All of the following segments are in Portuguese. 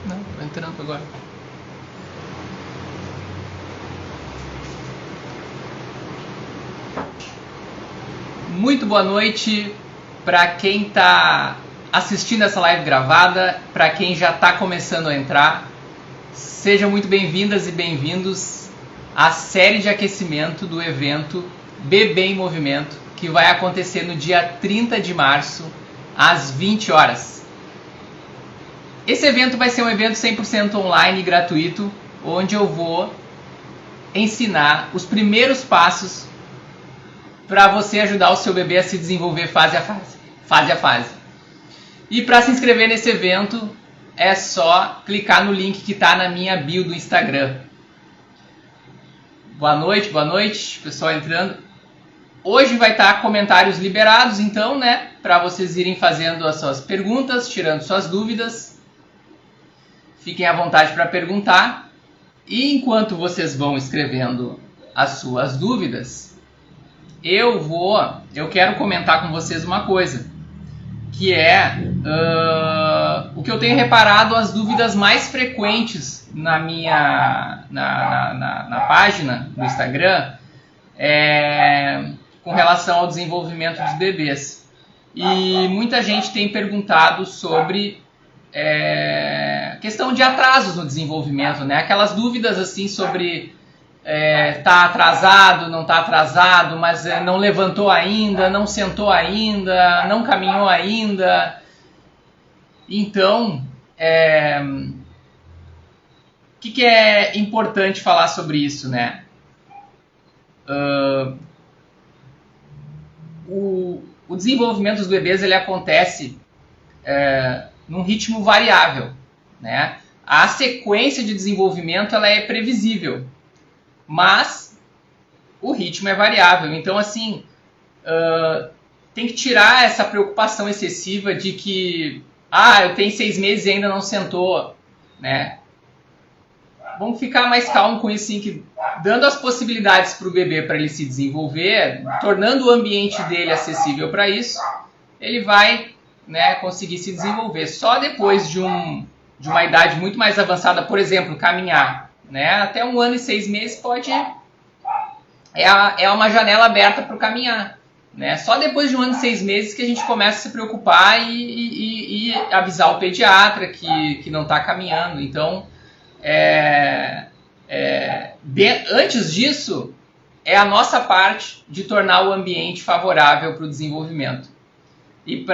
Não, tô entrando agora. Muito boa noite para quem está assistindo essa live gravada, para quem já está começando a entrar. Sejam muito bem-vindas e bem-vindos à série de aquecimento do evento Bebê em Movimento, que vai acontecer no dia 30 de março, às 20 horas. Esse evento vai ser um evento 100% online e gratuito, onde eu vou ensinar os primeiros passos para você ajudar o seu bebê a se desenvolver fase a fase. E para se inscrever nesse evento, é só clicar no link que está na minha bio do Instagram. Boa noite, pessoal entrando. Hoje vai estar comentários liberados, então, né, para vocês irem fazendo as suas perguntas, tirando suas dúvidas. Fiquem à vontade para perguntar. E enquanto vocês vão escrevendo as suas dúvidas, eu quero comentar com vocês uma coisa, que é o que eu tenho reparado, as dúvidas mais frequentes na minha na página do Instagram com relação ao desenvolvimento dos bebês. E muita gente tem perguntado sobre questão de atrasos no desenvolvimento, né? Aquelas dúvidas assim sobre tá atrasado, não tá atrasado, mas não levantou ainda, não sentou ainda, não caminhou ainda. Então, o que é importante falar sobre isso, né? O desenvolvimento dos bebês ele acontece num ritmo variável, né? A sequência de desenvolvimento ela é previsível, mas o ritmo é variável. Então, assim, tem que tirar essa preocupação excessiva de que eu tenho 6 meses e ainda não sentou, né? Vamos ficar mais calmo com isso, sim, que dando as possibilidades para o bebê para ele se desenvolver, tornando o ambiente dele acessível para isso, ele vai, né, conseguir se desenvolver. Só depois de uma idade muito mais avançada, por exemplo, caminhar, né, até 1 ano e 6 meses é uma janela aberta para o caminhar, né? Só depois de 1 ano e 6 meses que a gente começa a se preocupar e avisar o pediatra que não está caminhando. Então, antes disso, é a nossa parte de tornar o ambiente favorável para o desenvolvimento. E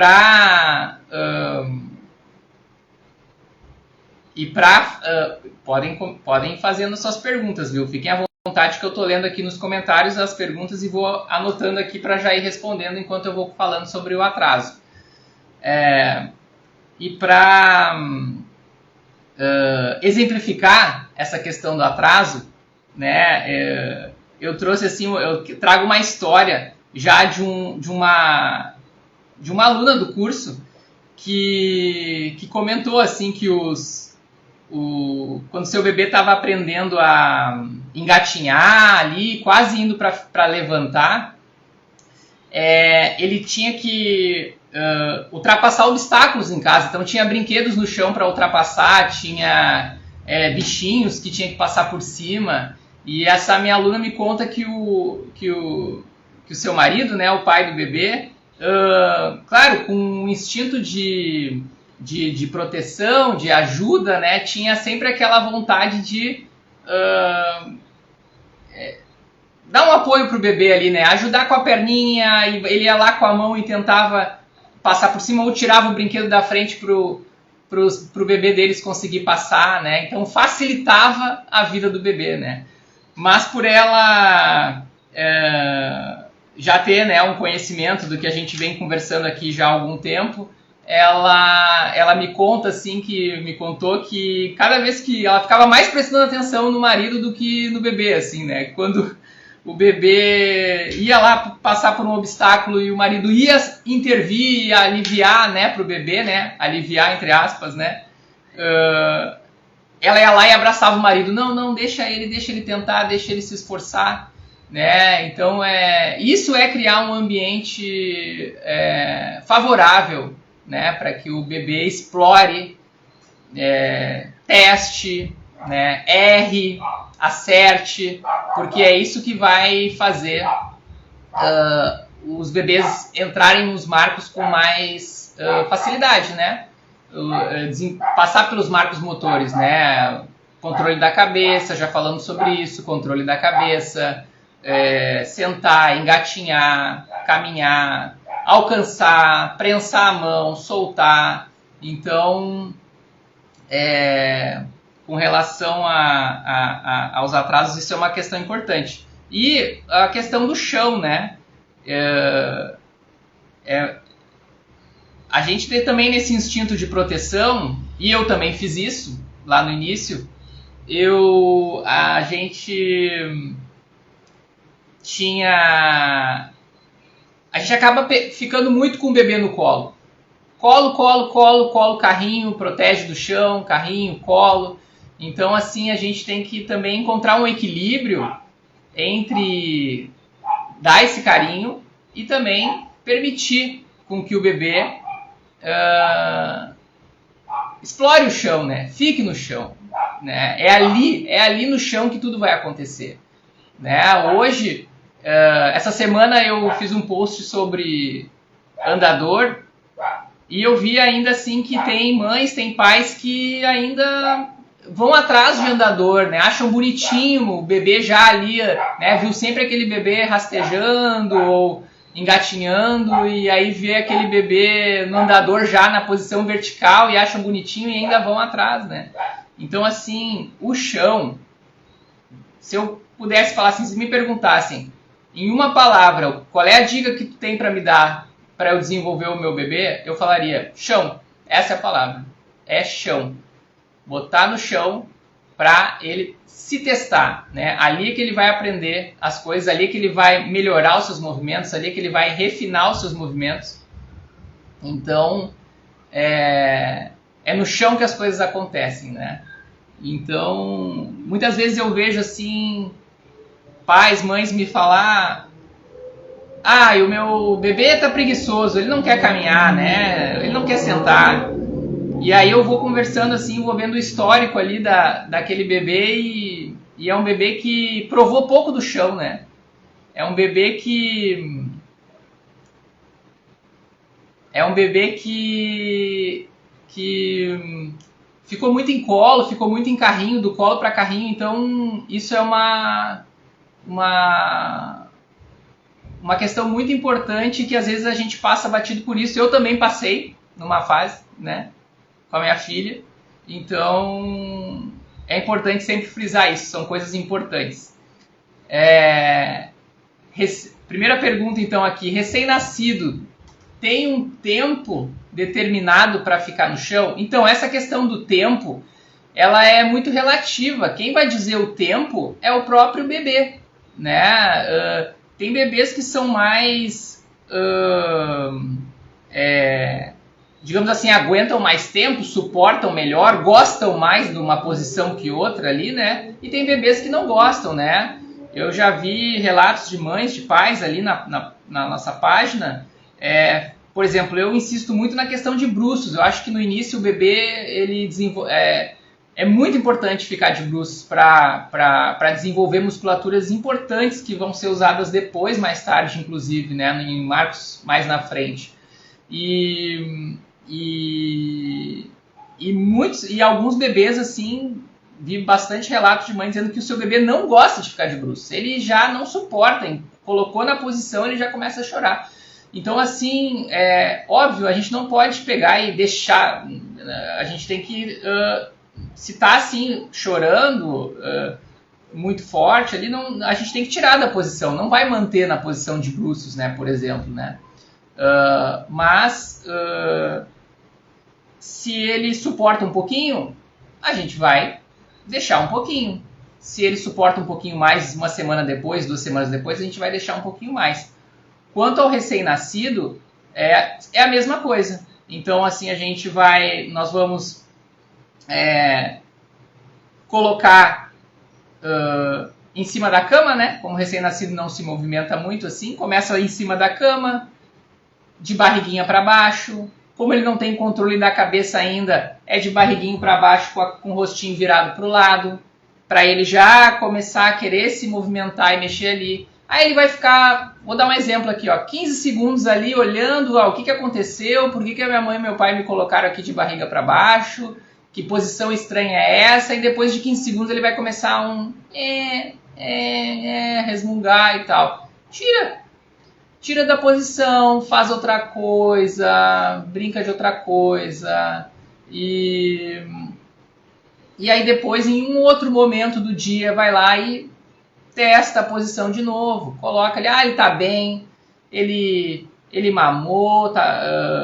podem fazendo suas perguntas, viu? Fiquem à vontade que eu estou lendo aqui nos comentários as perguntas e vou anotando aqui para já ir respondendo enquanto eu vou falando sobre o atraso. E para exemplificar essa questão do atraso, né, eu trouxe assim, eu trago uma história já de uma aluna do curso que comentou assim que quando seu bebê estava aprendendo a engatinhar ali, quase indo para levantar, ele tinha que ultrapassar obstáculos em casa. Então tinha brinquedos no chão para ultrapassar, tinha bichinhos que tinha que passar por cima. E essa minha aluna me conta que o seu marido, né, o pai do bebê, claro, com um instinto de proteção, de ajuda, né, tinha sempre aquela vontade de dar um apoio pro bebê ali, né, ajudar com a perninha, e ele ia lá com a mão e tentava passar por cima ou tirava o brinquedo da frente pro bebê deles conseguir passar, né, então facilitava a vida do bebê, né, mas por ela já ter, né, um conhecimento do que a gente vem conversando aqui já há algum tempo, ela me contou que cada vez que ela ficava mais prestando atenção no marido do que no bebê, assim, né? Quando o bebê ia lá passar por um obstáculo e o marido ia intervir e aliviar, né, pro bebê, né? Aliviar, entre aspas, né? Ela ia lá e abraçava o marido. Não, deixa ele tentar, deixa ele se esforçar, né? Então, isso é criar um ambiente favorável, né, para que o bebê explore teste, né? Erre, acerte, porque é isso que vai fazer os bebês entrarem nos marcos com mais facilidade, né? Passar pelos marcos motores, né? Controle da cabeça, já falamos sobre isso, controle da cabeça, sentar, engatinhar, caminhar, alcançar, prensar a mão, soltar. Então, com relação aos atrasos, isso é uma questão importante. E a questão do chão, né? A gente tem também nesse instinto de proteção, e eu também fiz isso lá no início, a gente acaba ficando muito com o bebê no colo. Colo, carrinho, protege do chão, carrinho, colo. Então, assim, a gente tem que também encontrar um equilíbrio entre dar esse carinho e também permitir com que o bebê explore o chão, né? Fique no chão. Né? É ali no chão que tudo vai acontecer. Né? Hoje, essa semana eu fiz um post sobre andador e eu vi ainda assim que tem mães, tem pais que ainda vão atrás de andador, né? Acham bonitinho o bebê já ali, né? Viu sempre aquele bebê rastejando ou engatinhando e aí vê aquele bebê no andador já na posição vertical e acham bonitinho e ainda vão atrás, né? Então, assim, o chão, se eu pudesse falar assim, se me perguntassem em uma palavra, qual é a dica que tu tem para me dar para eu desenvolver o meu bebê, eu falaria chão. Essa é a palavra. É chão. Botar no chão para ele se testar, né? Ali é que ele vai aprender as coisas, ali é que ele vai melhorar os seus movimentos, ali é que ele vai refinar os seus movimentos. Então, é no chão que as coisas acontecem, né? Então, muitas vezes eu vejo assim, pais, mães me falar: e o meu bebê tá preguiçoso, ele não quer caminhar, né? Ele não quer sentar. E aí eu vou conversando assim, vou vendo o histórico ali daquele bebê e é um bebê que provou pouco do chão, né? É um bebê que ficou muito em colo, ficou muito em carrinho, do colo para carrinho, então isso é uma questão muito importante que às vezes a gente passa batido por isso. Eu também passei numa fase, né, com a minha filha, então é importante sempre frisar isso, são coisas importantes. Primeira pergunta então aqui, recém-nascido tem um tempo determinado para ficar no chão? Então, essa questão do tempo, ela é muito relativa. Quem vai dizer o tempo é o próprio bebê, né? Tem bebês que são mais, digamos assim, aguentam mais tempo, suportam melhor, gostam mais de uma posição que outra ali, né? E tem bebês que não gostam, né? Eu já vi relatos de mães, de pais ali na nossa página. Por exemplo, eu insisto muito na questão de bruços. Eu acho que no início o bebê ele é muito importante ficar de bruços para desenvolver musculaturas importantes que vão ser usadas depois, mais tarde, inclusive, né, em marcos mais na frente. E alguns bebês assim, vi bastante relatos de mães dizendo que o seu bebê não gosta de ficar de bruços. Ele já não suporta, colocou na posição, ele já começa a chorar. Então, assim, óbvio, a gente não pode pegar e deixar, a gente tem que, se está assim, chorando muito forte, ali a gente tem que tirar da posição, não vai manter na posição de bruços, né, por exemplo, né? Mas, se ele suporta um pouquinho, a gente vai deixar um pouquinho. Se ele suporta um pouquinho mais, uma semana depois, 2 semanas depois, a gente vai deixar um pouquinho mais. Quanto ao recém-nascido, é a mesma coisa. Então, assim, nós vamos colocar em cima da cama, né? Como o recém-nascido não se movimenta muito assim, começa em cima da cama, de barriguinha para baixo, Como ele não tem controle da cabeça ainda, é de barriguinho para baixo com o rostinho virado para o lado, para ele já começar a querer se movimentar e mexer ali. Aí ele vai ficar, vou dar um exemplo aqui, ó, 15 segundos ali olhando, ó, o que aconteceu, por que a minha mãe e meu pai me colocaram aqui de barriga para baixo, que posição estranha é essa, e depois de 15 segundos ele vai começar resmungar e tal. Tira da posição, faz outra coisa, brinca de outra coisa, e aí depois em um outro momento do dia vai lá e testa a posição de novo, coloca ali, ele tá bem, ele mamou,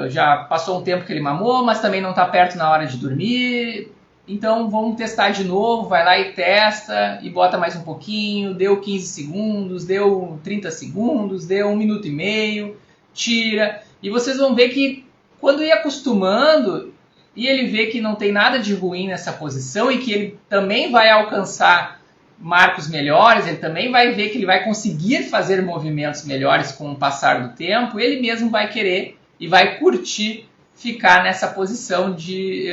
já passou um tempo que ele mamou, mas também não tá perto na hora de dormir, então vamos testar de novo, vai lá e testa, e bota mais um pouquinho, deu 15 segundos, deu 30 segundos, deu 1 minuto e meio, tira, e vocês vão ver que quando ir acostumando, e ele vê que não tem nada de ruim nessa posição, e que ele também vai alcançar marcos melhores, ele também vai ver que ele vai conseguir fazer movimentos melhores com o passar do tempo, ele mesmo vai querer e vai curtir ficar nessa posição de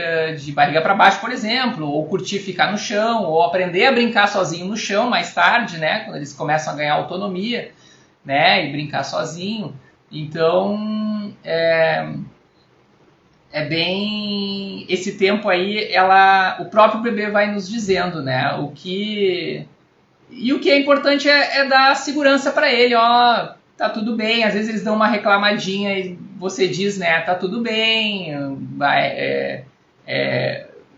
barriga para baixo, por exemplo, ou curtir ficar no chão, ou aprender a brincar sozinho no chão mais tarde, né, quando eles começam a ganhar autonomia, né, e brincar sozinho. Então, é bem... Esse tempo aí, o próprio bebê vai nos dizendo, né? O que é importante é dar segurança para ele, ó, tá tudo bem. Às vezes eles dão uma reclamadinha e você diz, né, tá tudo bem,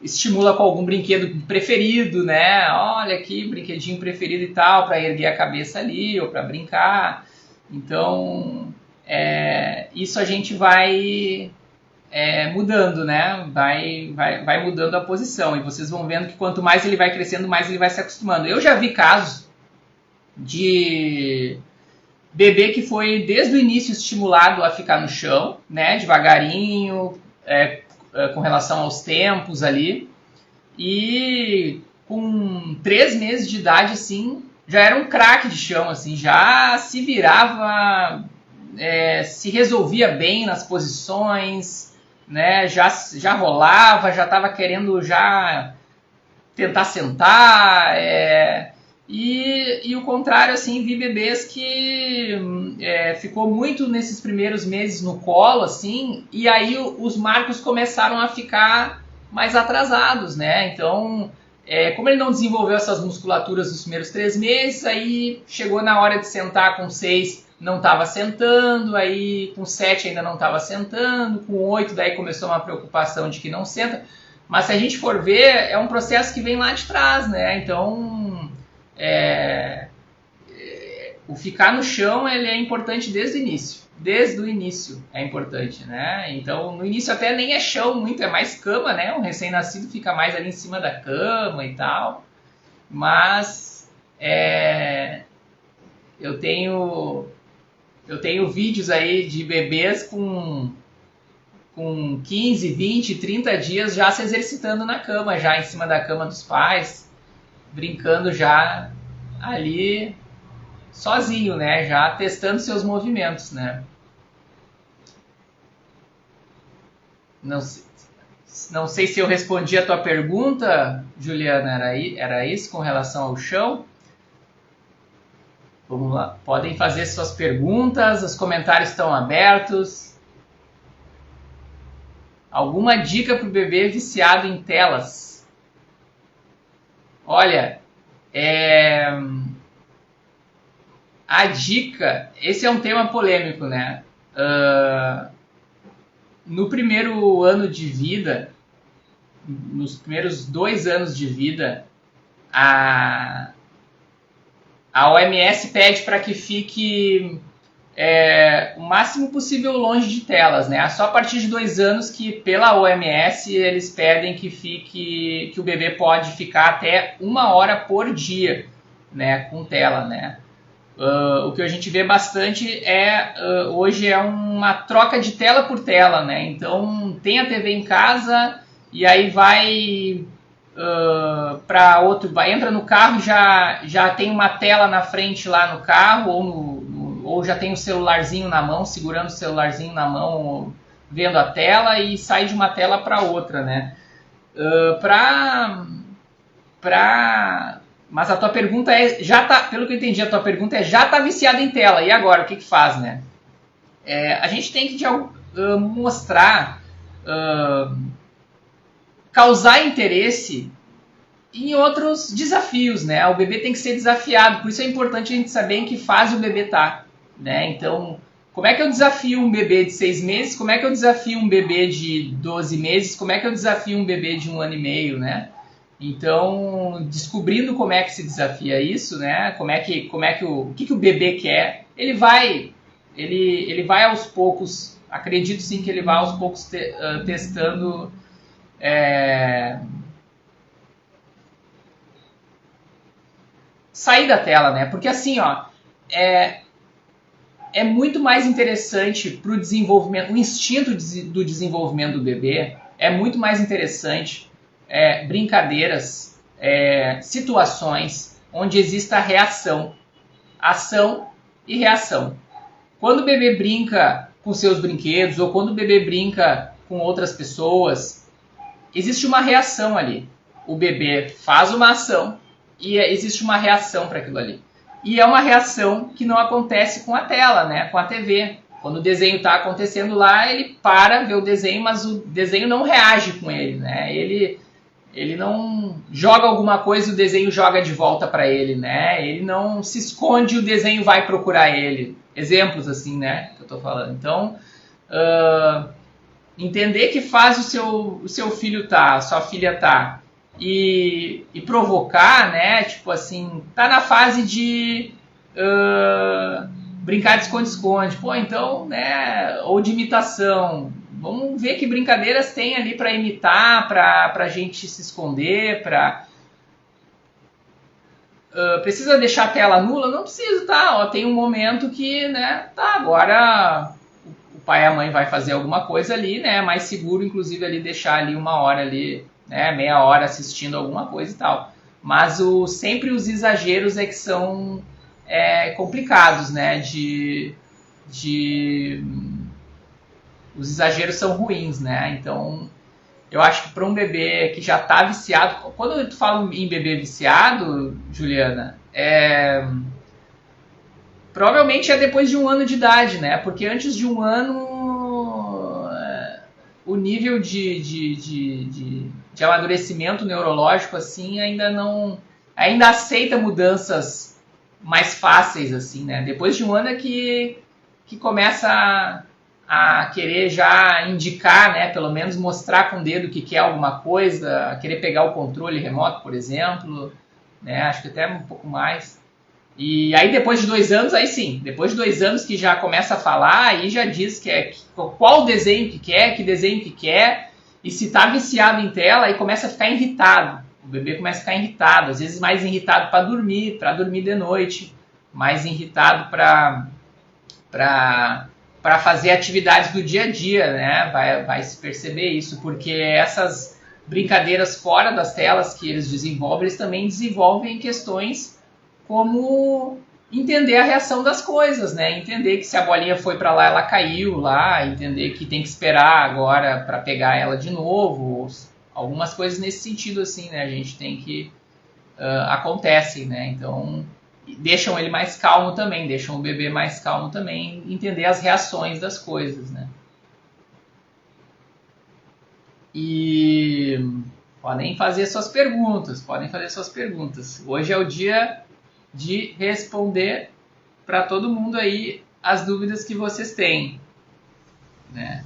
estimula com algum brinquedo preferido, né? Olha aqui, brinquedinho preferido e tal, para erguer a cabeça ali ou para brincar. Então, isso a gente vai... mudando, né? Vai mudando a posição. E vocês vão vendo que quanto mais ele vai crescendo, mais ele vai se acostumando. Eu já vi casos de bebê que foi desde o início estimulado a ficar no chão, né? Devagarinho, com relação aos tempos ali. E com 3 meses de idade, assim, já era um craque de chão, assim, já se virava, se resolvia bem nas posições, né, já rolava, já estava querendo já tentar sentar, e o contrário, assim, vi bebês que ficou muito nesses primeiros meses no colo, assim, e aí os marcos começaram a ficar mais atrasados, né, então, como ele não desenvolveu essas musculaturas nos primeiros 3 meses, aí chegou na hora de sentar com 6, não estava sentando, aí com 7 ainda não estava sentando, com 8 daí começou uma preocupação de que não senta, mas se a gente for ver, é um processo que vem lá de trás, né, então o ficar no chão ele é importante desde o início é importante, né, então no início até nem é chão muito, é mais cama, né, um recém-nascido fica mais ali em cima da cama e tal, mas eu tenho vídeos aí de bebês com 15, 20, 30 dias já se exercitando na cama, já em cima da cama dos pais, brincando já ali sozinho, né? Já testando seus movimentos, né? Não sei se eu respondi a tua pergunta, Juliana, era isso com relação ao chão? Vamos lá, podem fazer suas perguntas, os comentários estão abertos. Alguma dica para o bebê viciado em telas? Olha, a dica, esse é um tema polêmico, né? No primeiro ano de vida, nos primeiros 2 anos de vida, a OMS pede para que fique o máximo possível longe de telas, né? Só a partir de 2 anos que, pela OMS, eles pedem que o bebê pode ficar até 1 hora por dia, né, com tela, né? O que a gente vê bastante hoje é uma troca de tela por tela, né? Então tem a TV em casa e aí vai para outro, entra no carro e já tem uma tela na frente lá no carro ou já tem o celularzinho na mão, segurando o celularzinho na mão vendo a tela e sai de uma tela para outra, né? Mas a tua pergunta pelo que eu entendi, a tua pergunta já tá viciado em tela, e agora, o que faz, né? A gente tem que mostrar, causar interesse em outros desafios, né? O bebê tem que ser desafiado, por isso é importante a gente saber em que fase o bebê tá, né? Então, como é que eu desafio um bebê de 6 meses? Como é que eu desafio um bebê de 12 meses? Como é que eu desafio um bebê de 1 ano e meio, né? Então, descobrindo como é que se desafia isso, né? O que o bebê quer, ele vai aos poucos, acredito sim que ele vai aos poucos testando sair da tela, né? Porque assim, ó, é muito mais interessante para o desenvolvimento, o instinto do desenvolvimento do bebê é muito mais interessante brincadeiras, situações onde exista reação, ação e reação. Quando o bebê brinca com seus brinquedos ou quando o bebê brinca com outras pessoas, existe uma reação ali. O bebê faz uma ação e existe uma reação para aquilo ali. E é uma reação que não acontece com a tela, né? Com a TV. Quando o desenho está acontecendo lá, ele para, vê o desenho, mas o desenho não reage com ele, né? Ele não joga alguma coisa e o desenho joga de volta para ele, né? Ele não se esconde e o desenho vai procurar ele. Exemplos assim, né? Que eu estou falando. Então, entender que fase o seu filho tá, a sua filha tá, e provocar, né? Tipo assim, tá na fase de brincar de esconde-esconde. Pô, então, né? Ou de imitação. Vamos ver que brincadeiras tem ali para imitar, para a gente se esconder, precisa deixar a tela nula? Não precisa, tá? Ó, tem um momento que, né? Tá, agora o pai e a mãe vai fazer alguma coisa ali, né? É mais seguro, inclusive, ali deixar ali 1 hora ali, né? Meia hora assistindo alguma coisa e tal. Mas sempre os exageros é que são complicados, né? Os exageros são ruins, né? Então, eu acho que para um bebê que já está viciado... Quando eu falo em bebê viciado, Juliana, provavelmente é depois de 1 ano de idade, né? Porque antes de 1 ano, o nível de amadurecimento neurológico, assim, ainda aceita mudanças mais fáceis, assim, né? Depois de 1 ano é que começa a querer já indicar, né, pelo menos mostrar com o dedo que quer alguma coisa, querer pegar o controle remoto, por exemplo, né, acho que até um pouco mais. E aí depois de 2 anos, aí sim, depois de 2 anos que já começa a falar, aí já diz qual desenho que quer, que desenho que quer, e se tá viciado em tela, aí começa a ficar irritado. O bebê começa a ficar irritado, às vezes mais irritado para dormir de noite, mais irritado para fazer atividades do dia a dia, né? Vai se perceber isso, porque essas brincadeiras fora das telas que eles desenvolvem, eles também desenvolvem questões como entender a reação das coisas, né? Entender que se a bolinha foi para lá, ela caiu lá, entender que tem que esperar agora para pegar ela de novo, algumas coisas nesse sentido, assim, né? A gente tem que... acontecem, né? Então... deixam ele mais calmo também, deixam o bebê mais calmo também, entender as reações das coisas, né? E podem fazer suas perguntas, Hoje é o dia de responder para todo mundo aí as dúvidas que vocês têm, né?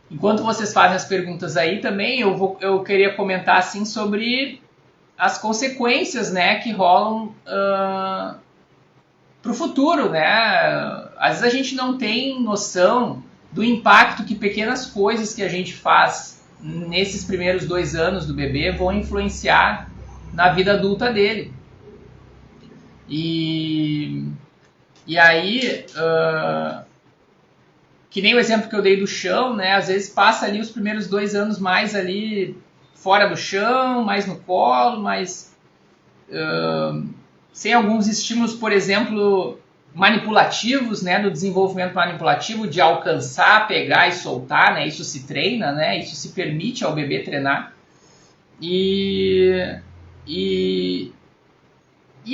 Enquanto vocês fazem as perguntas aí também, eu queria comentar assim sobre as consequências, né, que rolam para o futuro, né? Às vezes a gente não tem noção do impacto que pequenas coisas que a gente faz nesses primeiros 2 anos do bebê vão influenciar na vida adulta dele. E aí, que nem o exemplo que eu dei do chão, né? Às vezes passa ali os primeiros 2 anos mais ali fora do chão, mais no colo, mais sem alguns estímulos, por exemplo, manipulativos, né, do desenvolvimento manipulativo, de alcançar, pegar e soltar, né, isso se treina, né, isso se permite ao bebê treinar. E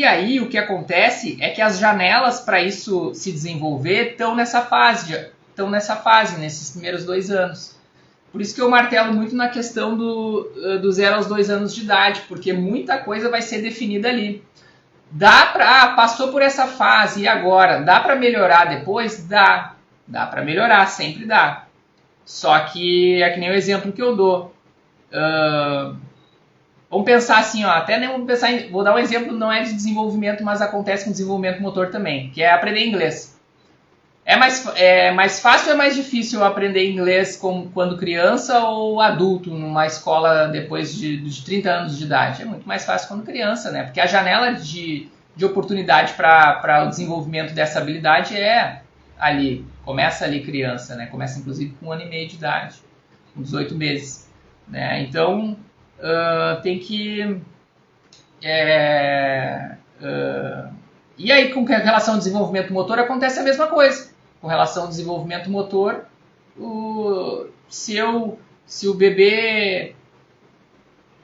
aí o que acontece é que as janelas para isso se desenvolver estão nessa fase, nesses primeiros 2 anos. Por isso que eu martelo muito na questão do 0 aos 2 anos de idade, porque muita coisa vai ser definida ali. Passou por essa fase e agora, dá para melhorar depois? Dá para melhorar, sempre dá. Só que é que nem o exemplo que eu dou. Vamos pensar assim, ó, vou dar um exemplo, não é de desenvolvimento, mas acontece com desenvolvimento motor também, que é aprender inglês. É mais fácil ou é mais difícil aprender inglês quando criança ou adulto, numa escola depois de 30 anos de idade? É muito mais fácil quando criança, né? Porque a janela de oportunidade para o desenvolvimento dessa habilidade começa ali criança, né? Começa inclusive com 1 ano e meio de idade, com 18 meses, né? Então, tem que... E aí, com relação ao desenvolvimento motor, acontece a mesma coisa. Com relação ao desenvolvimento motor, se o bebê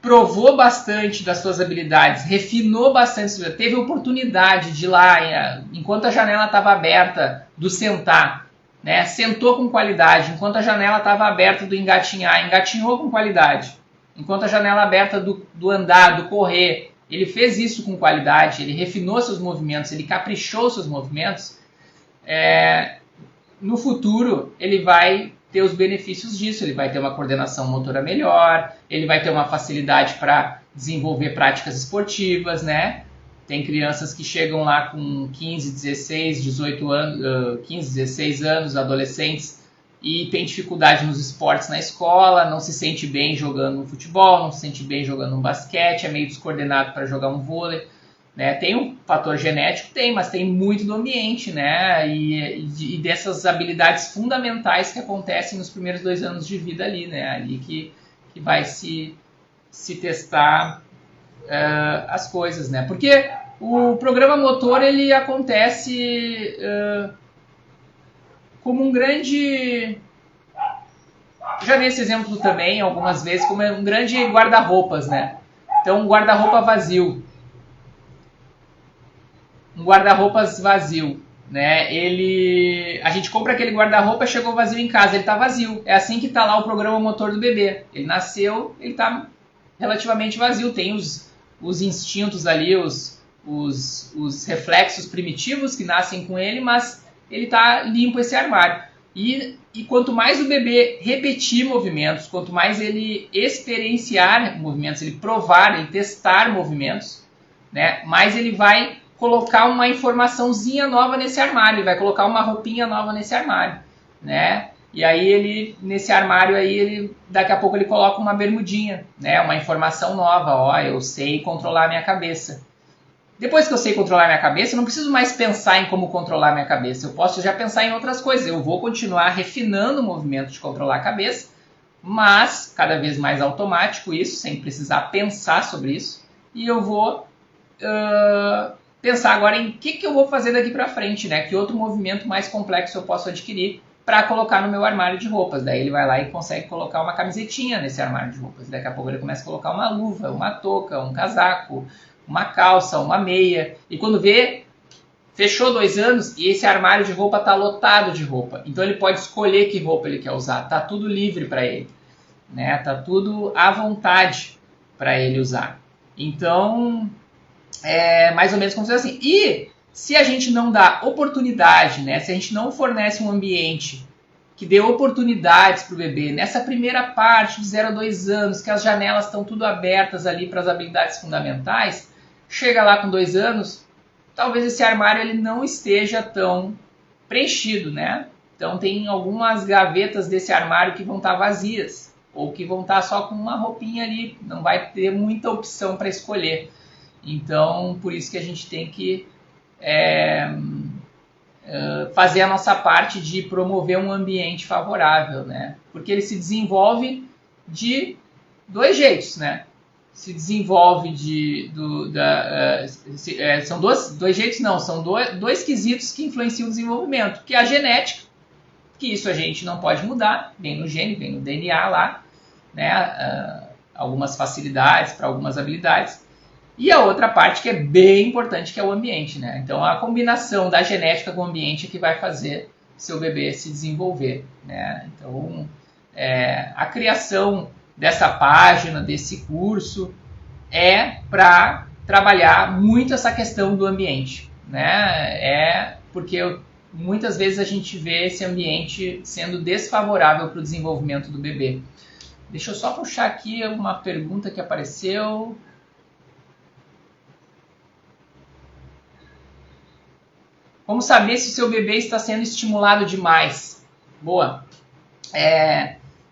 provou bastante das suas habilidades, refinou bastante, teve oportunidade de ir lá, enquanto a janela estava aberta, do sentar, né? Sentou com qualidade, enquanto a janela estava aberta do engatinhar, engatinhou com qualidade, enquanto a janela aberta do andar, do correr, ele fez isso com qualidade, ele refinou seus movimentos, ele caprichou seus movimentos, no futuro ele vai ter os benefícios disso, ele vai ter uma coordenação motora melhor, ele vai ter uma facilidade para desenvolver práticas esportivas, né? Tem crianças que chegam lá com 15, 16, 18 anos, 15, 16 anos, adolescentes, e tem dificuldade nos esportes na escola, não se sente bem jogando um futebol, não se sente bem jogando um basquete, é meio descoordenado para jogar um vôlei, né? Tem um fator genético? Tem, mas tem muito do ambiente, né? E dessas habilidades fundamentais que acontecem nos primeiros 2 anos de vida ali, né? Ali que vai se testar as coisas, né? Porque o programa motor, ele acontece como um grande... Já vi esse exemplo também algumas vezes, como um grande guarda-roupas, né? Então, um guarda-roupa vazio. Um guarda-roupas vazio, né? A gente compra aquele guarda-roupa, chegou vazio em casa, ele está vazio. É assim que está lá o programa motor do bebê. Ele nasceu, ele está relativamente vazio. Tem os instintos ali, os reflexos primitivos que nascem com ele, mas ele está limpo, esse armário. E quanto mais o bebê repetir movimentos, quanto mais ele experienciar movimentos, ele provar, ele testar movimentos, né, mais ele vai colocar uma informaçãozinha nova nesse armário, ele vai colocar uma roupinha nova nesse armário, né? E aí nesse armário aí, daqui a pouco ele coloca uma bermudinha, né? Uma informação nova, eu sei controlar a minha cabeça. Depois que eu sei controlar a minha cabeça, eu não preciso mais pensar em como controlar a minha cabeça, eu posso já pensar em outras coisas, eu vou continuar refinando o movimento de controlar a cabeça, mas cada vez mais automático isso, sem precisar pensar sobre isso, e eu vou... pensar agora em que eu vou fazer daqui para frente, né? Que outro movimento mais complexo eu posso adquirir para colocar no meu armário de roupas. Daí ele vai lá e consegue colocar uma camisetinha nesse armário de roupas. Daqui a pouco ele começa a colocar uma luva, uma touca, um casaco, uma calça, uma meia. E quando vê, fechou 2 anos e esse armário de roupa está lotado de roupa. Então ele pode escolher que roupa ele quer usar. Tá tudo livre para ele, né? Tá tudo à vontade para ele usar. Então... mais ou menos como se fosse assim. E se a gente não dá oportunidade, né? Se a gente não fornece um ambiente que dê oportunidades para o bebê, nessa primeira parte de 0 a 2 anos, que as janelas estão tudo abertas ali para as habilidades fundamentais, chega lá com 2 anos, talvez esse armário ele não esteja tão preenchido, né? Então tem algumas gavetas desse armário que vão estar vazias, ou que vão estar só com uma roupinha ali, não vai ter muita opção para escolher. Então, por isso que a gente tem que fazer a nossa parte de promover um ambiente favorável, né? Porque ele se desenvolve de 2 jeitos, né? se desenvolve são dois jeitos, não, são dois quesitos que influenciam o desenvolvimento, que é a genética, que isso a gente não pode mudar, vem no gene, vem no DNA lá, né, algumas facilidades para algumas habilidades, e a outra parte que é bem importante, que é o ambiente, né? Então a combinação da genética com o ambiente é que vai fazer seu bebê se desenvolver, né? Então a criação dessa página, desse curso, é para trabalhar muito essa questão do ambiente, né? Porque muitas vezes a gente vê esse ambiente sendo desfavorável para o desenvolvimento do bebê. Deixa eu só puxar aqui uma pergunta que apareceu. Como saber se o seu bebê está sendo estimulado demais? Boa.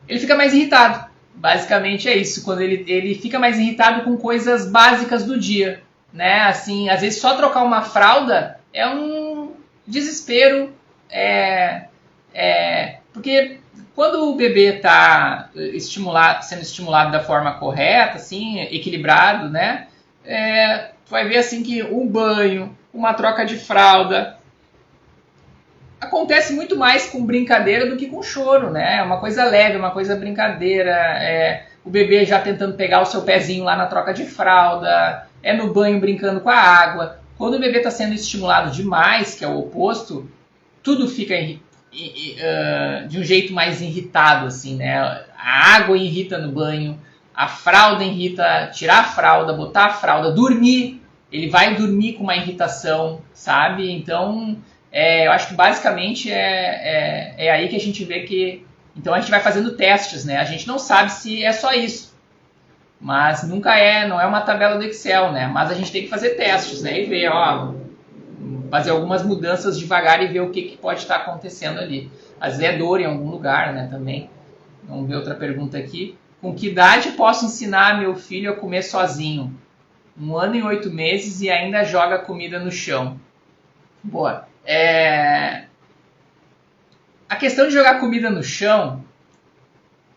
Ele fica mais irritado. Basicamente é isso. Quando ele fica mais irritado com coisas básicas do dia, né? Assim, às vezes só trocar uma fralda é um desespero. Porque quando o bebê está sendo estimulado da forma correta, assim, equilibrado, né? Tu vai ver assim que um banho, uma troca de fralda acontece muito mais com brincadeira do que com choro, né? É uma coisa leve, uma coisa brincadeira. O bebê já tentando pegar o seu pezinho lá na troca de fralda, no banho brincando com a água. Quando o bebê está sendo estimulado demais, que é o oposto, tudo fica de um jeito mais irritado, assim, né? A água irrita no banho, a fralda irrita, tirar a fralda, botar a fralda, dormir. Ele vai dormir com uma irritação, sabe? Então, eu acho que basicamente é aí que a gente vê que... Então a gente vai fazendo testes, né? A gente não sabe se é só isso. Mas não é uma tabela do Excel, né? Mas a gente tem que fazer testes, né? E ver, fazer algumas mudanças devagar e ver o que pode estar acontecendo ali. Às vezes é dor em algum lugar, né? Também. Vamos ver outra pergunta aqui. Com que idade posso ensinar meu filho a comer sozinho? 1 ano e 8 meses e ainda joga comida no chão. Boa. A questão de jogar comida no chão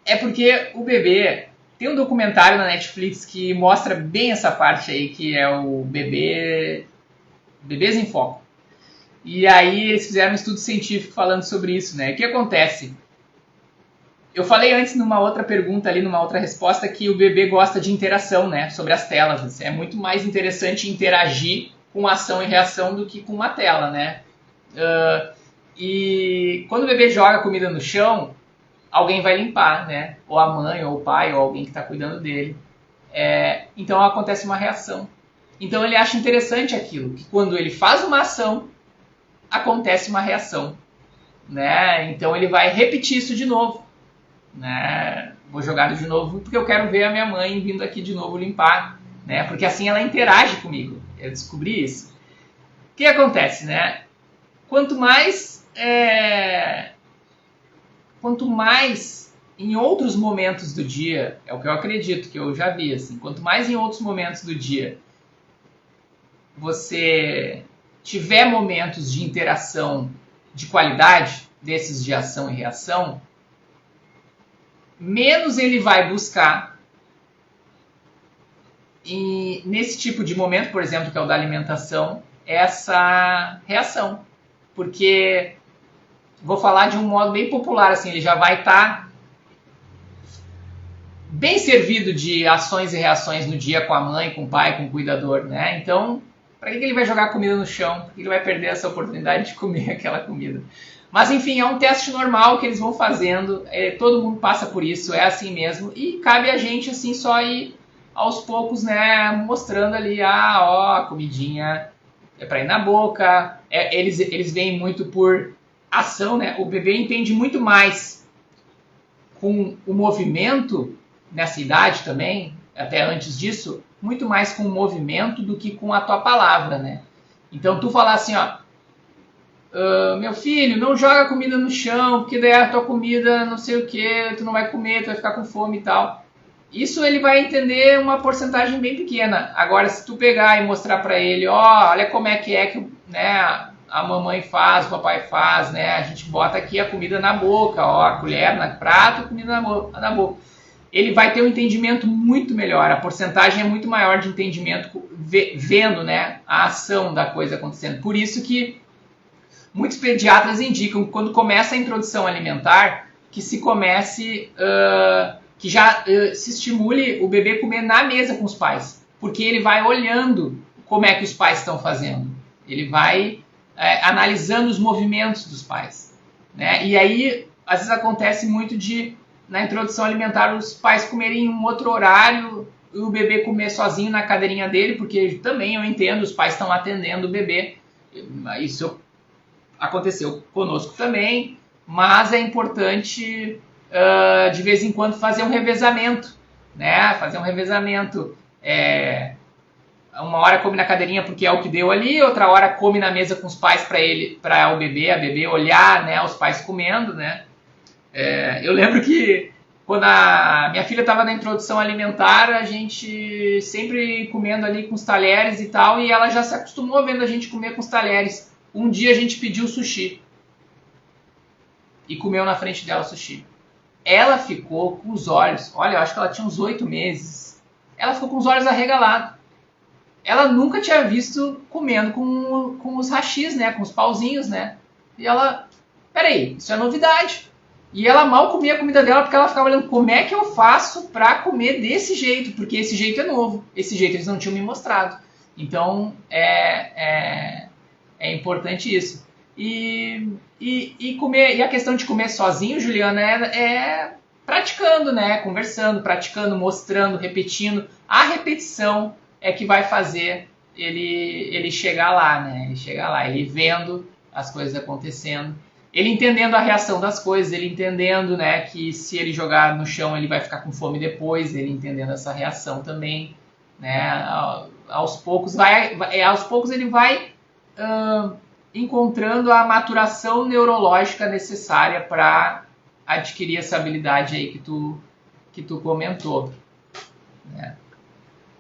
é porque o bebê... Tem um documentário na Netflix que mostra bem essa parte aí, que é o Bebês em Foco. E aí eles fizeram um estudo científico falando sobre isso, né? O que acontece? Eu falei antes numa outra pergunta ali, numa outra resposta, que o bebê gosta de interação, né? Sobre as telas. É muito mais interessante interagir com ação e reação do que com uma tela, né? E quando o bebê joga comida no chão, alguém vai limpar, né? Ou a mãe, ou o pai, ou alguém que está cuidando dele. Então acontece uma reação. Então ele acha interessante aquilo, que quando ele faz uma ação, acontece uma reação, né? Então ele vai repetir isso de novo, né? Vou jogar de novo porque eu quero ver a minha mãe vindo aqui de novo limpar, né? Porque assim ela interage comigo. Eu descobri isso. O que acontece, né? Quanto mais em outros momentos do dia, é o que eu acredito, que eu já vi, assim, quanto mais em outros momentos do dia você tiver momentos de interação de qualidade, desses de ação e reação, menos ele vai buscar. E nesse tipo de momento, por exemplo, que é o da alimentação, essa reação. Porque, vou falar de um modo bem popular, assim, ele já vai estar bem servido de ações e reações no dia com a mãe, com o pai, com o cuidador, né? Então, para que ele vai jogar comida no chão? Por que ele vai perder essa oportunidade de comer aquela comida? Mas, enfim, é um teste normal que eles vão fazendo, todo mundo passa por isso, é assim mesmo, e cabe a gente, assim, só ir aos poucos, né, mostrando ali, a comidinha é para ir na boca, eles veem muito por ação, né, o bebê entende muito mais com o movimento, nessa idade também, até antes disso, muito mais com o movimento do que com a tua palavra, né. Então tu falar assim, meu filho, não joga comida no chão, porque daí a tua comida não sei o que, tu não vai comer, tu vai ficar com fome e tal. Isso ele vai entender uma porcentagem bem pequena. Agora, se tu pegar e mostrar para ele, olha como é que né, a mamãe faz, o papai faz, né? A gente bota aqui a comida na boca, a colher no prato, a comida na boca. ele vai ter um entendimento muito melhor, a porcentagem é muito maior de entendimento vendo, né, a ação da coisa acontecendo. Por isso que muitos pediatras indicam que quando começa a introdução alimentar, que se comece, que já se estimule o bebê comer na mesa com os pais, porque ele vai olhando como é que os pais estão fazendo, ele vai analisando os movimentos dos pais, né? E aí, às vezes acontece muito na introdução alimentar, os pais comerem em um outro horário e o bebê comer sozinho na cadeirinha dele, porque também eu entendo, os pais estão atendendo o bebê, isso aconteceu conosco também, mas é importante de vez em quando fazer um revezamento, né? Fazer um revezamento. Uma hora come na cadeirinha porque é o que deu ali, outra hora come na mesa com os pais para a bebê olhar, né, os pais comendo, né? Eu lembro que quando a minha filha estava na introdução alimentar, a gente sempre comendo ali com os talheres e tal, e ela já se acostumou vendo a gente comer com os talheres. Um dia a gente pediu sushi e comeu na frente dela o sushi. Ela ficou com os olhos, olha, eu acho que ela tinha uns 8 meses, ela ficou com os olhos arregalados. Ela nunca tinha visto comendo com os hashis, né, com os pauzinhos, né? E ela, peraí, isso é novidade. E ela mal comia a comida dela porque ela ficava olhando como é que eu faço para comer desse jeito, porque esse jeito é novo, esse jeito eles não tinham me mostrado. Então, é importante isso. E a questão de comer sozinho, Juliana, é praticando, né? Conversando, praticando, mostrando, repetindo. A repetição é que vai fazer ele chegar lá, né? Ele chegar lá, ele vendo as coisas acontecendo, ele entendendo a reação das coisas, ele entendendo, né, que se ele jogar no chão ele vai ficar com fome depois, ele entendendo essa reação também, né? Aos poucos ele vai encontrando a maturação neurológica necessária para adquirir essa habilidade aí que tu comentou, né?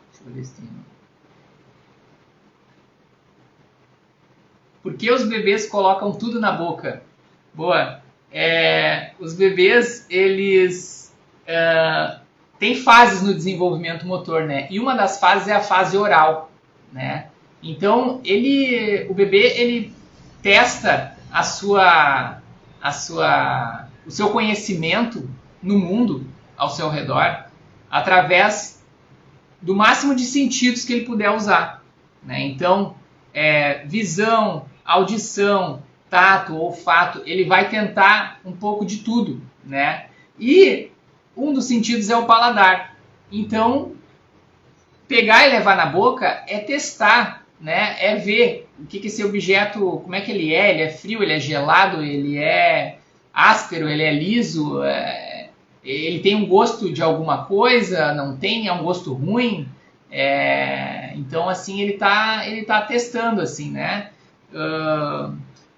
Deixa eu ver se tem. Por que os bebês colocam tudo na boca? Boa. Os bebês, eles têm fases no desenvolvimento motor, né? E uma das fases é a fase oral, né? Então, o bebê, ele testa o seu conhecimento no mundo ao seu redor através do máximo de sentidos que ele puder usar, né? Então, visão, audição, tato, olfato, ele vai tentar um pouco de tudo, né? E um dos sentidos é o paladar. Então, pegar e levar na boca é testar, né? É ver o que esse objeto, como é que ele é frio, ele é gelado, ele é áspero, ele é liso, ele tem um gosto de alguma coisa, não tem, é um gosto ruim. Então, assim, ele tá testando, assim, né?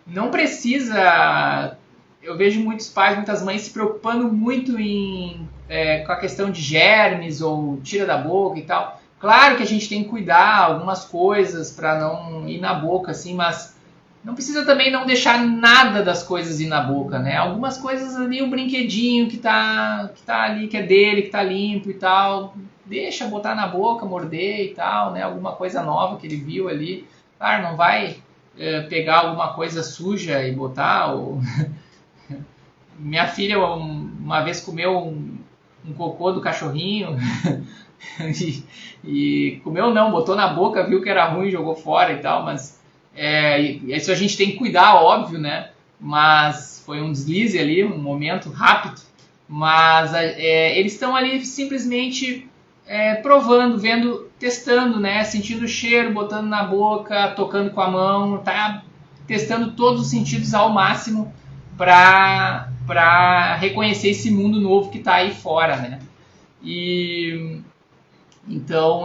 Não precisa... Eu vejo muitos pais, muitas mães se preocupando muito com a questão de germes ou tira da boca e tal. Claro que a gente tem que cuidar algumas coisas para não ir na boca, assim, mas não precisa também não deixar nada das coisas ir na boca, né? Algumas coisas ali, um brinquedinho que tá ali, que é dele, que tá limpo e tal, deixa botar na boca, morder e tal, né? Alguma coisa nova que ele viu ali. Claro, não vai pegar alguma coisa suja e botar. Minha filha uma vez comeu um cocô do cachorrinho e comeu não, botou na boca, viu que era ruim, jogou fora e tal, mas isso a gente tem que cuidar, óbvio, né? Mas foi um deslize ali, um momento rápido, mas eles estão ali simplesmente provando, vendo, testando, né? Sentindo o cheiro, botando na boca, tocando com a mão, tá testando todos os sentidos ao máximo para reconhecer esse mundo novo que está aí fora, né? E então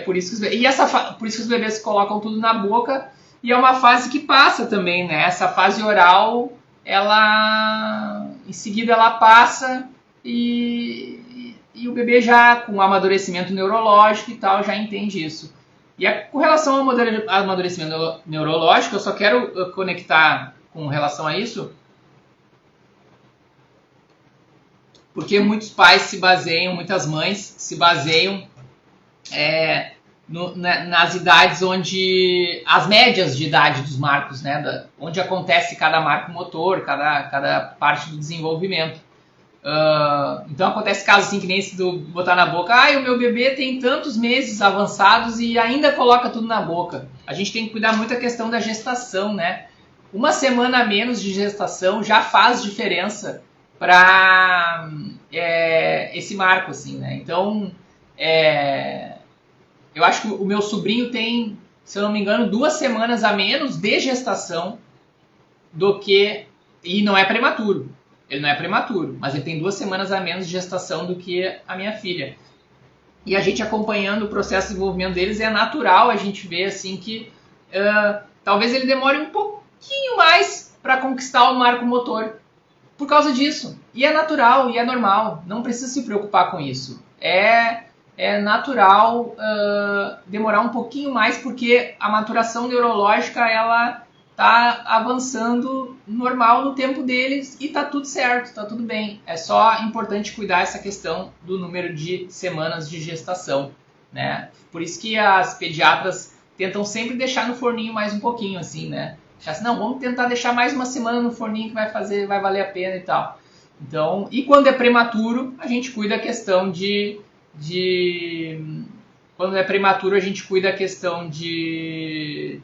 por isso que os bebês colocam tudo na boca, e é uma fase que passa também, né? Essa fase oral, em seguida ela passa e o bebê já com amadurecimento neurológico e tal já entende isso. E com relação ao amadurecimento neurológico, eu só quero conectar com relação a isso Porque muitos pais se baseiam, muitas mães se baseiam nas idades onde, as médias de idade dos marcos, né, onde acontece cada marco motor, cada parte do desenvolvimento. Então acontece casos assim que nem esse do botar na boca, o meu bebê tem tantos meses avançados e ainda coloca tudo na boca. A gente tem que cuidar muito da questão da gestação, né? Uma semana a menos de gestação já faz diferença para esse marco, assim, né? Então, eu acho que o meu sobrinho tem, se eu não me engano, 2 semanas a menos de gestação do que... E não é prematuro. Ele não é prematuro, mas ele tem 2 semanas a menos de gestação do que a minha filha. E a gente acompanhando o processo de desenvolvimento deles, é natural a gente ver assim que talvez ele demore um pouquinho mais para conquistar o marco motor. Por causa disso. E é natural, e é normal. Não precisa se preocupar com isso. É natural demorar um pouquinho mais, porque a maturação neurológica, ela tá avançando normal no tempo deles e tá tudo certo, tá tudo bem. É só importante cuidar essa questão do número de semanas de gestação, né? Por isso que as pediatras tentam sempre deixar no forninho mais um pouquinho, assim, né? Assim, não, vamos tentar deixar mais uma semana no forninho que vai valer a pena e tal. Então, e quando é prematuro, a gente cuida a questão quando é prematuro, a gente cuida a questão de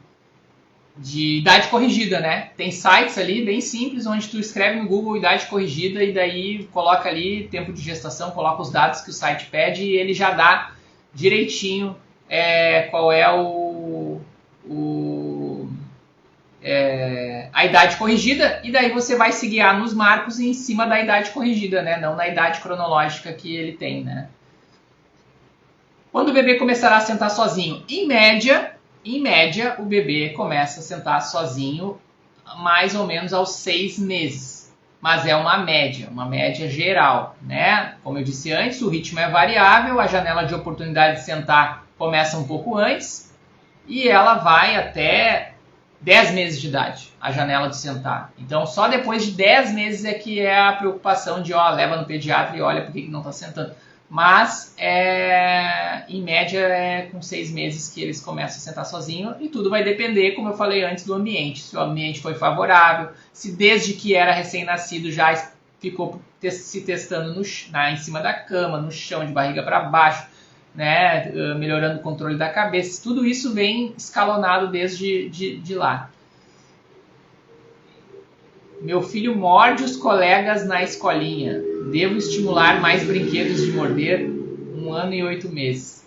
idade corrigida, né? Tem sites ali bem simples onde tu escreve no Google idade corrigida e daí coloca ali tempo de gestação, coloca os dados que o site pede e ele já dá direitinho qual é a idade corrigida, e daí você vai se guiar nos marcos em cima da idade corrigida, né? Não na idade cronológica que ele tem, né? Quando o bebê começará a sentar sozinho? Em média, o bebê começa a sentar sozinho mais ou menos aos 6 meses. Mas é uma média geral, né? Como eu disse antes, o ritmo é variável, a janela de oportunidade de sentar começa um pouco antes e ela vai até 10 meses de idade, a janela de sentar. Então, só depois de 10 meses é que é a preocupação de, leva no pediatra e olha por que não está sentando. Mas, em média, com 6 meses que eles começam a sentar sozinho, e tudo vai depender, como eu falei antes, do ambiente. Se o ambiente foi favorável, se desde que era recém-nascido já ficou se testando em cima da cama, no chão, de barriga para baixo, né, melhorando o controle da cabeça. Tudo isso vem escalonado desde de lá. Meu filho morde os colegas na escolinha. Devo estimular mais brinquedos de morder? 1 ano e 8 meses.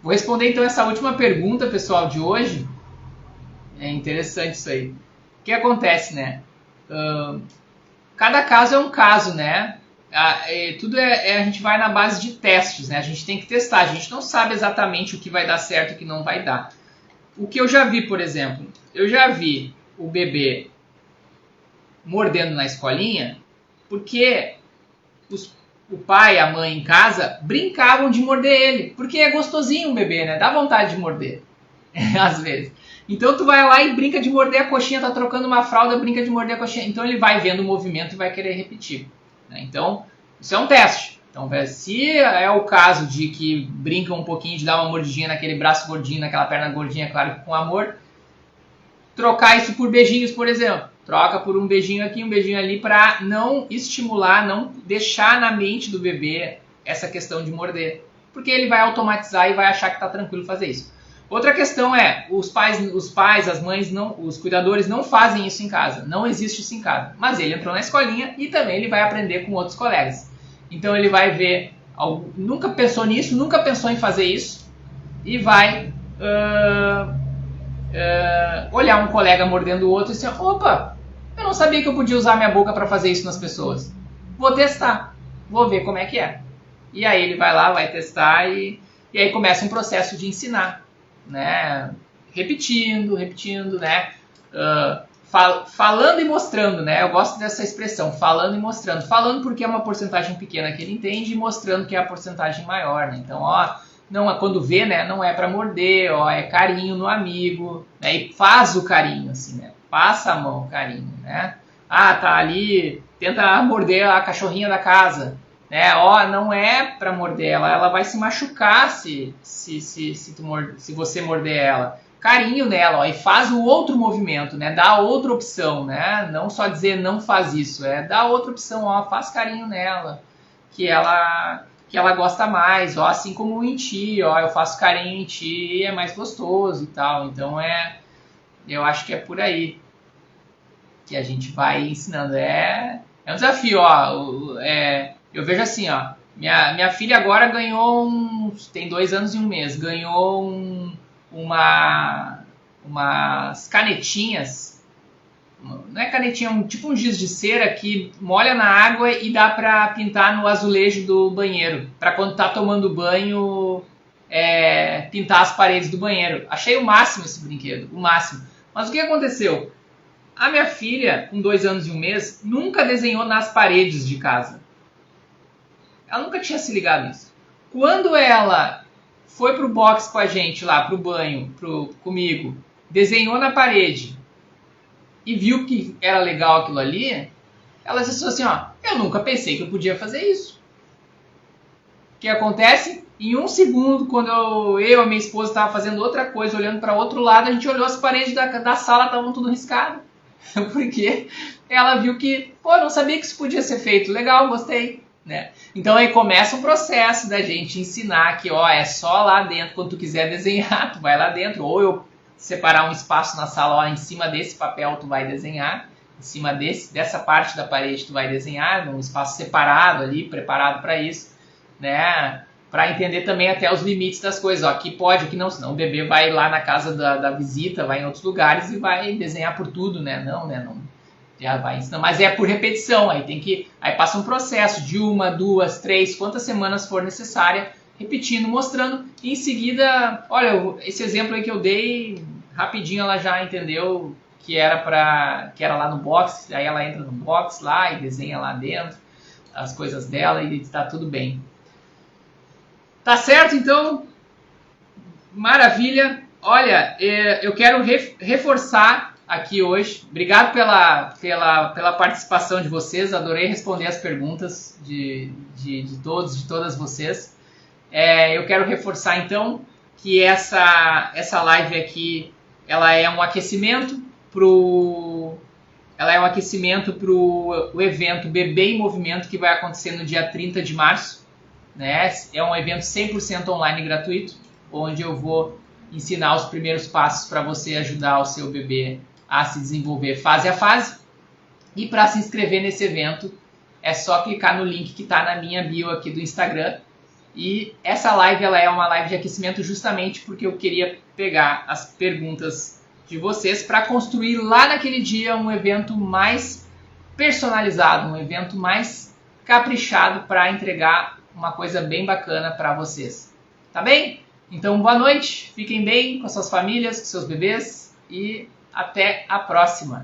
Vou responder então essa última pergunta, pessoal, de hoje. É interessante isso aí. O que acontece, né? Cada caso é um caso, né? Tudo a gente vai na base de testes, né? A gente tem que testar. A gente não sabe exatamente o que vai dar certo e o que não vai dar. O que eu já vi, por exemplo, eu já vi o bebê mordendo na escolinha porque o pai e a mãe em casa brincavam de morder ele, porque é gostosinho um bebê, né? Dá vontade de morder, às vezes. Então tu vai lá e brinca de morder a coxinha, tá trocando uma fralda, brinca de morder a coxinha. Então ele vai vendo o movimento e vai querer repetir, né? Então isso é um teste. Então se é o caso de que brinca um pouquinho de dar uma mordidinha naquele braço gordinho, naquela perna gordinha, claro que com amor, trocar isso por beijinhos, por exemplo. Troca por um beijinho aqui, um beijinho ali, para não estimular, não deixar na mente do bebê essa questão de morder. Porque ele vai automatizar e vai achar que está tranquilo fazer isso. Outra questão os pais, as mães, os cuidadores não fazem isso em casa. Não existe isso em casa. Mas ele entrou na escolinha e também ele vai aprender com outros colegas. Então ele vai ver, nunca pensou nisso, nunca pensou em fazer isso, e vai olhar um colega mordendo o outro e dizer, opa, eu não sabia que eu podia usar minha boca para fazer isso nas pessoas. Vou testar, vou ver como é que é. E aí ele vai lá, vai testar e aí começa um processo de ensinar, né? Repetindo, né? Falando e mostrando, né? Eu gosto dessa expressão, falando e mostrando. Falando porque é uma porcentagem pequena que ele entende e mostrando que é a porcentagem maior, né? Então, não é quando vê, né? Não é para morder, é carinho no amigo, né? E faz o carinho, assim, né? Passa a mão, carinho, né? tá ali, tenta morder a cachorrinha da casa, né? Não é para morder ela vai se machucar se você morder ela. Carinho nela, e faz o outro movimento, né? Dá outra opção, né? Não só dizer não faz isso, dá outra opção, faz carinho nela, que ela gosta mais, assim como em ti, eu faço carinho em ti, é mais gostoso e tal. Então eu acho que é por aí que a gente vai ensinando. É um desafio, eu vejo assim, minha filha agora ganhou tem 2 anos e 1 mês, ganhou umas canetinhas, não é canetinha, tipo um giz de cera que molha na água e dá para pintar no azulejo do banheiro, para quando tá tomando banho, pintar as paredes do banheiro. Achei o máximo esse brinquedo, o máximo. Mas o que aconteceu? A minha filha, com 2 anos e 1 mês, nunca desenhou nas paredes de casa. Ela nunca tinha se ligado nisso. Quando ela foi pro box com a gente lá, pro banho, comigo, desenhou na parede e viu que era legal aquilo ali, ela disse assim, eu nunca pensei que eu podia fazer isso. O que acontece? Em 1 segundo, quando eu e minha esposa estavam fazendo outra coisa, olhando para outro lado, a gente olhou as paredes da sala, estavam tudo riscado. Porque ela viu que, não sabia que isso podia ser feito. Legal, gostei. Né? Então aí começa um processo da gente ensinar que é só lá dentro, quando tu quiser desenhar, tu vai lá dentro, ou eu separar um espaço na sala, em cima desse papel tu vai desenhar, em cima dessa parte da parede tu vai desenhar, num espaço separado ali, preparado para isso, né? Para entender também até os limites das coisas, aqui pode, aqui não, senão o bebê vai lá na casa da visita, vai em outros lugares e vai desenhar por tudo, né? Não, já vai ensinar, mas é por repetição, aí passa um processo de 1, 2, 3, quantas semanas for necessária, repetindo, mostrando, e em seguida, olha, esse exemplo aí que eu dei, rapidinho ela já entendeu que era lá no box, aí ela entra no box lá e desenha lá dentro as coisas dela e está tudo bem. Tá certo, então? Maravilha. Olha, eu quero reforçar aqui hoje. Obrigado pela participação de vocês. Adorei responder as perguntas de todas vocês. Eu quero reforçar, então, que essa live aqui, ela é um aquecimento para o evento Bebê em Movimento, que vai acontecer no dia 30 de março. Né? É um evento 100% online gratuito, onde eu vou ensinar os primeiros passos para você ajudar o seu bebê a se desenvolver fase a fase. E para se inscrever nesse evento, é só clicar no link que está na minha bio aqui do Instagram. E essa live ela é uma live de aquecimento justamente porque eu queria pegar as perguntas de vocês para construir lá naquele dia um evento mais personalizado, um evento mais caprichado para entregar uma coisa bem bacana para vocês. Tá bem? Então, boa noite, fiquem bem com as suas famílias, com seus bebês e até a próxima.